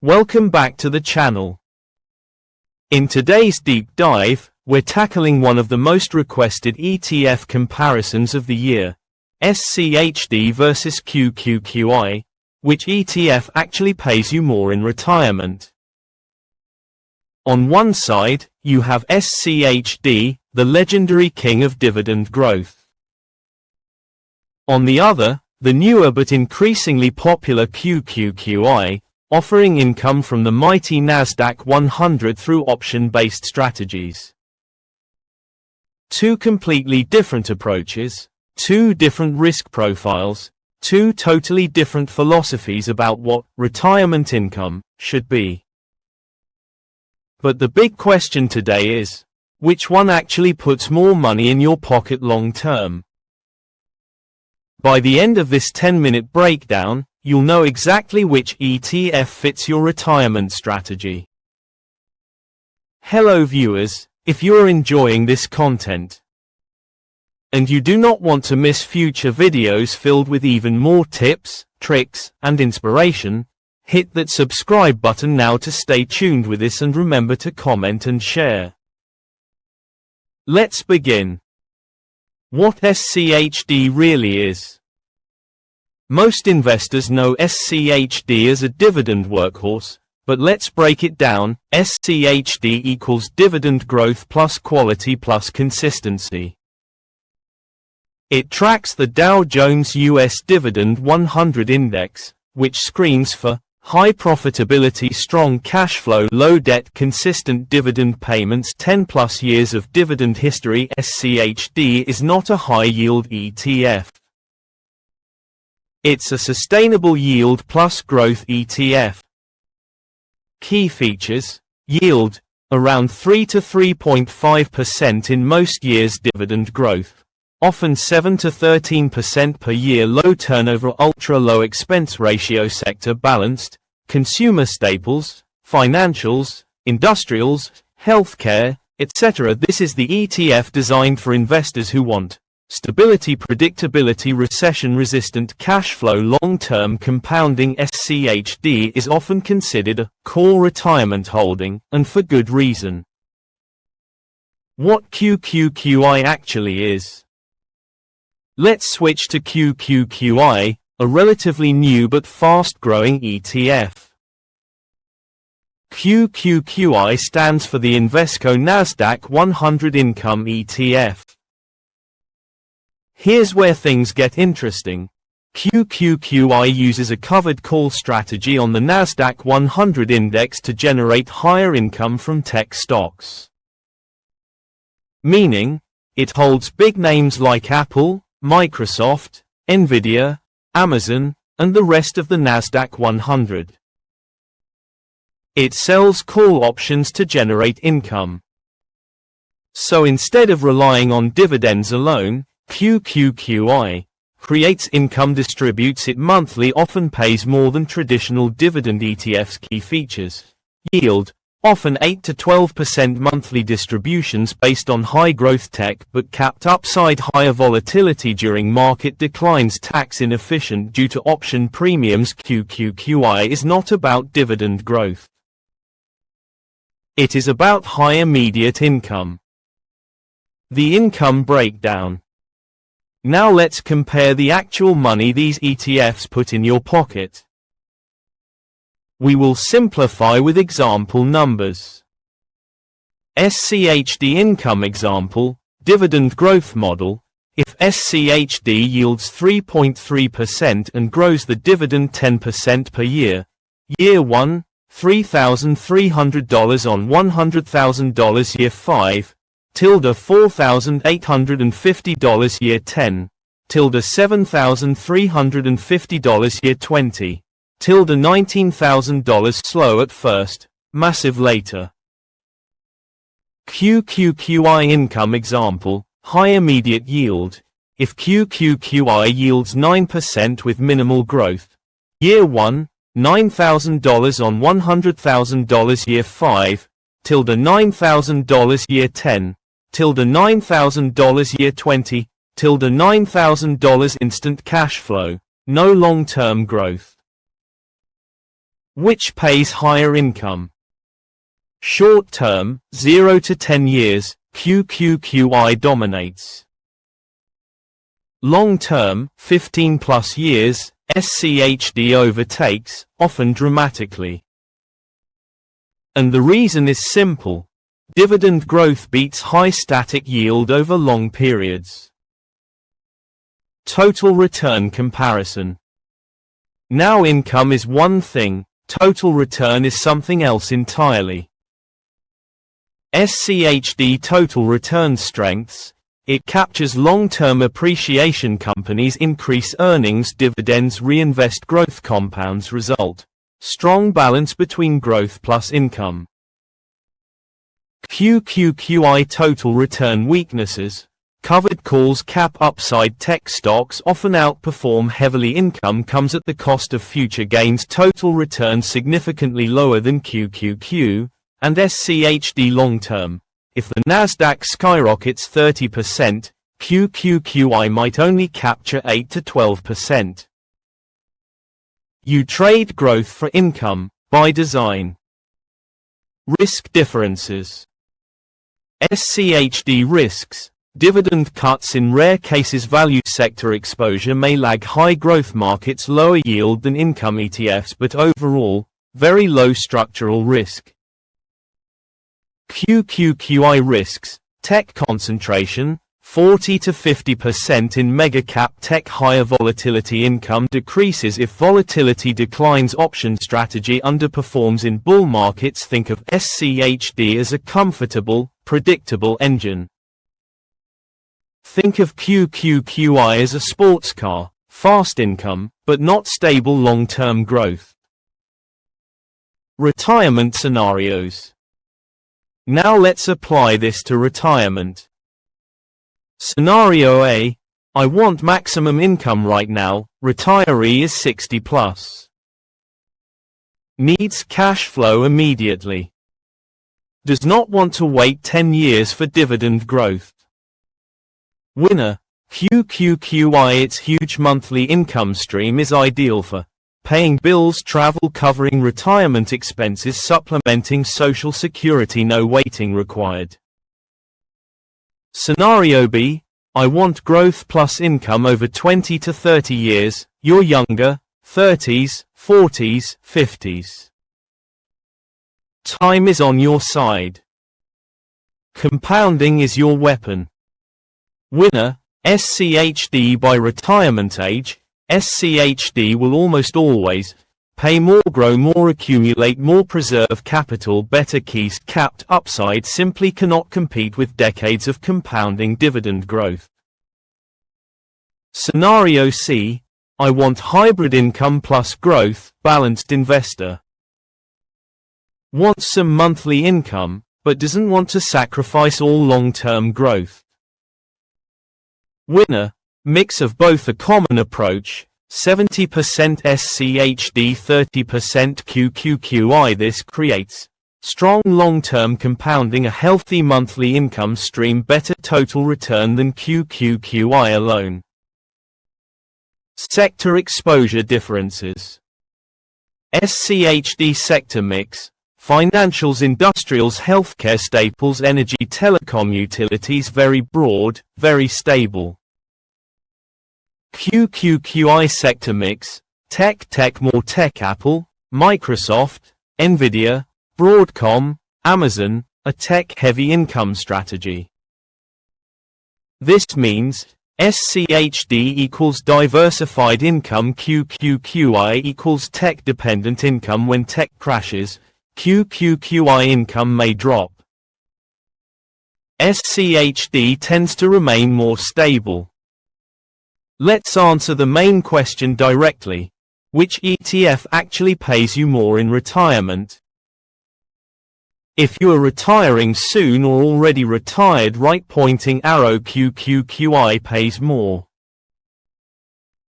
Welcome back to the channel. In today's deep dive, we're tackling one of the most requested ETF comparisons of the year, SCHD versus QQQI, which ETF actually pays you more in retirement. On one side, you have SCHD, the legendary king of dividend growth. On the other, the newer but increasingly popular QQQI, offering income from the mighty Nasdaq 100 through option-based strategies. Two completely different approaches, two different risk profiles, two totally different philosophies about what retirement income should be. But the big question today is, which one actually puts more money in your pocket long term? By the end of this 10-minute breakdown, you'll know exactly which ETF fits your retirement strategy. Hello viewers, if you are enjoying this content, and you do not want to miss future videos filled with even more tips, tricks, and inspiration, hit that subscribe button now to stay tuned with this and remember to comment and share. Let's begin. What SCHD really is. Most investors know SCHD as a dividend workhorse, but let's break it down. SCHD equals dividend growth plus quality plus consistency. It tracks the Dow Jones US Dividend 100 Index, which screens for high profitability, strong cash flow, low debt, consistent dividend payments, 10+ years of dividend history. SCHD is not a high-yield ETF. It's a sustainable yield plus growth ETF. Key features: yield, around 3 to 3.5% in most years, dividend growth, often 7 to 13% per year, low turnover, ultra-low expense ratio, sector balanced, consumer staples, financials, industrials, healthcare, etc. This is the ETF designed for investors who want stability, predictability, recession-resistant cash flow, long-term compounding. SCHD is often considered a core retirement holding, and for good reason. What QQQI actually is. Let's switch to QQQI, a relatively new but fast-growing ETF. QQQI stands for the Invesco Nasdaq 100 Income ETF. Here's where things get interesting. QQQI uses a covered call strategy on the Nasdaq 100 index to generate higher income from tech stocks. Meaning, it holds big names like Apple, Microsoft, Nvidia, Amazon, and the rest of the Nasdaq 100. It sells call options to generate income. So instead of relying on dividends alone, QQQI creates income, distributes it monthly, often pays more than traditional dividend ETFs. Key features: yield, often 8 to 12% monthly distributions based on high growth tech but capped upside, higher volatility during market declines, tax inefficient due to option premiums. QQQI is not about dividend growth. It is about high immediate income. The income breakdown. Now let's compare the actual money these ETFs put in your pocket. We will simplify with example numbers. SCHD income example, dividend growth model. If SCHD yields 3.3% and grows the dividend 10% per year, year 1, $3,300 on $100,000, year 5, $4,850, year 10, $7,350, year 20, $19,000, slow at first, massive later. QQQI income example, high immediate yield. If QQQI yields 9% with minimal growth, year 1, $9,000 on $100,000, year 5, $9,000, year 10, $9,000, year 20, $9,000, instant cash flow, no long-term growth. Which pays higher income? Short term, 0 to 10 years, QQQI dominates. Long term, 15 plus years, SCHD overtakes, often dramatically. And the reason is simple. Dividend growth beats high static yield over long periods. Total return comparison. Now income is one thing, total return is something else entirely. SCHD total return strengths. It captures long-term appreciation. Companies increase earnings, dividends, reinvest, growth compounds result. Strong balance between growth plus income. QQQI total return weaknesses. Covered calls cap upside. Tech stocks often outperform heavily. Income comes at the cost of future gains. Total return significantly lower than QQQ and SCHD long term. If the Nasdaq skyrockets 30%, QQQI might only capture 8 to 12%. You trade growth for income, by design. Risk differences. SCHD risks. Dividend cuts in rare cases. Value sector exposure may lag high growth markets. Lower yield than income ETFs, but overall, very low structural risk. QQQI risks. Tech concentration, 40 to 50% in mega-cap tech. Higher volatility. Income decreases if volatility declines. Option strategy underperforms in bull markets. Think of SCHD as a comfortable, predictable engine. Think of QQQI as a sports car, fast income, but not stable long-term growth. Retirement scenarios. Now let's apply this to retirement. Scenario A. I want maximum income right now. Retiree is 60 plus. Needs cash flow immediately. Does not want to wait 10 years for dividend growth. Winner. QQQI. Its huge monthly income stream is ideal for paying bills, travel, covering retirement expenses, supplementing Social Security. No waiting required. Scenario B. I want growth plus income over 20 to 30 years. You're younger, 30s, 40s, 50s. Time is on your side. Compounding is your weapon. Winner. SCHD. By retirement age, SCHD will almost always pay more, grow more, accumulate more, preserve capital better. Keys. Capped upside simply cannot compete with decades of compounding dividend growth. Scenario C. I want hybrid income plus growth, balanced investor. Wants some monthly income, but doesn't want to sacrifice all long-term growth. Winner. Mix of both. A common approach, 70% SCHD, 30% QQQI. This creates strong long-term compounding, a healthy monthly income stream, better total return than QQQI alone. Sector exposure differences. SCHD sector mix. Financials, industrials, healthcare, staples, energy, telecom, utilities. Very broad, very stable. QQQI sector mix. Tech, more tech. Apple, Microsoft, Nvidia, Broadcom, Amazon. A tech-heavy income strategy. This means SCHD equals diversified income, QQQI equals tech-dependent income. When tech crashes, QQQI income may drop. SCHD tends to remain more stable. Let's answer the main question directly. Which ETF actually pays you more in retirement? If you are retiring soon or already retired, right pointing arrow, QQQI pays more.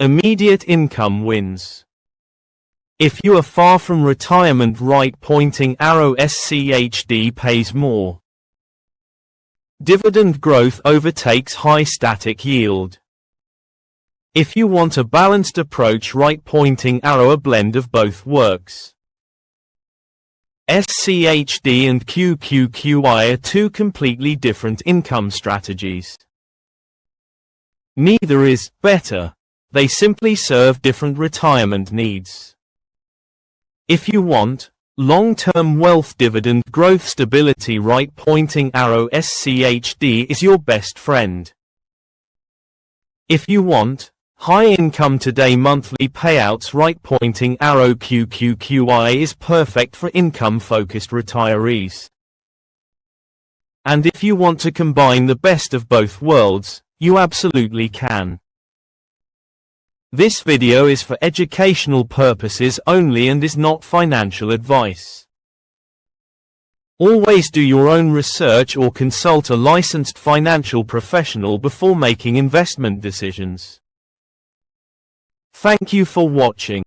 Immediate income wins. If you are far from retirement, right pointing arrow, SCHD pays more. Dividend growth overtakes high static yield. If you want a balanced approach, right pointing arrow, a blend of both works. SCHD and QQQI are two completely different income strategies. Neither is better. They simply serve different retirement needs. If you want long-term wealth, dividend growth, stability, right pointing arrow, SCHD is your best friend. If you want high income today, monthly payouts, right pointing arrow, QQQI is perfect for income-focused retirees. And if you want to combine the best of both worlds, you absolutely can. This video is for educational purposes only and is not financial advice. Always do your own research or consult a licensed financial professional before making investment decisions. Thank you for watching.